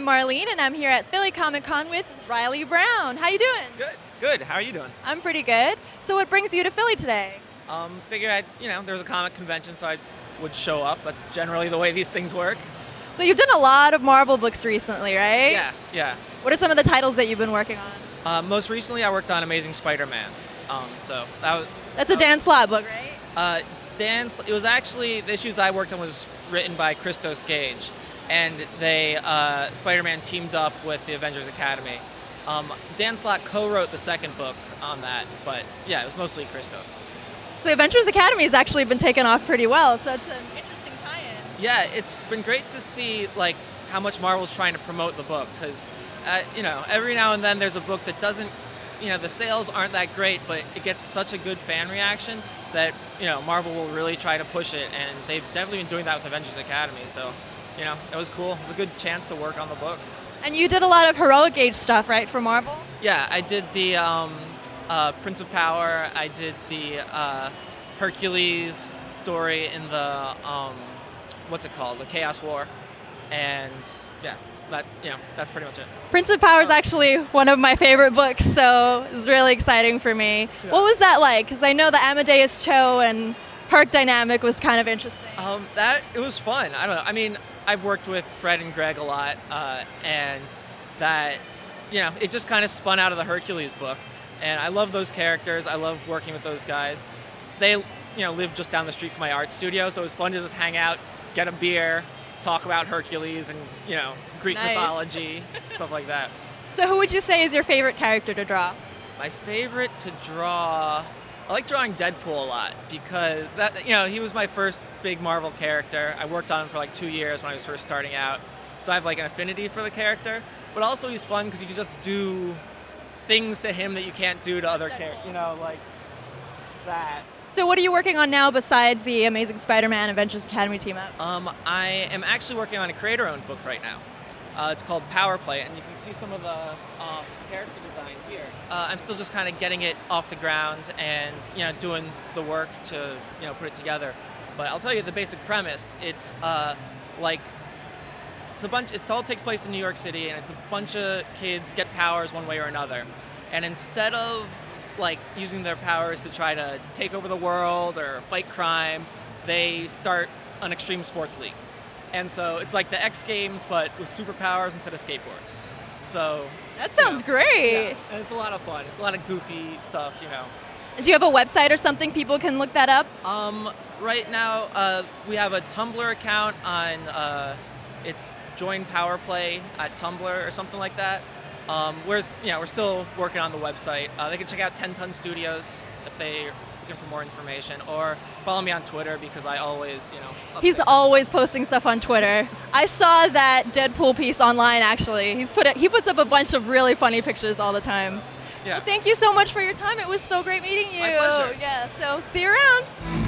I'm Marlene, and I'm here at Philly Comic Con with Reily Brown. How you doing? Good. How are you doing? I'm pretty good. So what brings you to Philly today? Figured there was a comic convention, so I would show up. That's generally the way these things work. So you've done a lot of Marvel books recently, right? Yeah. What are some of the titles that you've been working on? Most recently, I worked on Amazing Spider-Man. So That's a Dan Slott book, right? it was actually, the issues I worked on was written by Christos Gage, and Spider-Man teamed up with the Avengers Academy. Dan Slott co-wrote the second book on that, but yeah, it was mostly Christos. So Avengers Academy has actually been taken off pretty well, so it's an interesting tie-in. Yeah, it's been great to see how much Marvel's trying to promote the book, because every now and then there's a book that doesn't, the sales aren't that great, but it gets such a good fan reaction that Marvel will really try to push it, and they've definitely been doing that with Avengers Academy. So it was cool. It was a good chance to work on the book. And you did a lot of Heroic Age stuff, right, for Marvel? Yeah, I did the Prince of Power. I did the Hercules story in the what's it called, the Chaos War, and yeah, that's pretty much it. Prince of Power is actually one of my favorite books, so it was really exciting for me. Yeah. What was that like? Because I know the Amadeus Cho and Herc dynamic was kind of interesting. It was fun. I don't know. I mean, I've worked with Fred and Greg a lot, and that, it just kind of spun out of the Hercules book. And I love those characters. I love working with those guys. They, live just down the street from my art studio, so it was fun to just hang out, get a beer, talk about Hercules and, Greek mythology, stuff like that. So who would you say is your favorite character to draw? My favorite to draw, I like drawing Deadpool a lot because he was my first big Marvel character. I worked on him for 2 years when I was first starting out. So I have an affinity for the character, but also he's fun because you can just do things to him that you can't do to other characters, like that. So what are you working on now besides the Amazing Spider-Man Avengers Academy team up? I am actually working on a creator-owned book right now. It's called Power Play, and you can see some of the character designs here. I'm still just kind of getting it off the ground and doing the work to put it together. But I'll tell you the basic premise. It's it's a bunch. It all takes place in New York City, and it's a bunch of kids get powers one way or another. And instead of using their powers to try to take over the world or fight crime, they start an extreme sports league. And so it's like the X Games, but with superpowers instead of skateboards. So that sounds great. Yeah, and it's a lot of fun. It's a lot of goofy stuff, And do you have a website or something people can look that up? Right now, we have a Tumblr account on, it's Join Power Play at Tumblr or something like that. We're still working on the website. They can check out 10 Ton Studios if they're looking for more information, or follow me on Twitter because I always, He's always posting stuff on Twitter. I saw that Deadpool piece online, actually. He puts up a bunch of really funny pictures all the time. Yeah. Well, thank you so much for your time. It was so great meeting you. My pleasure. Yeah, so see you around.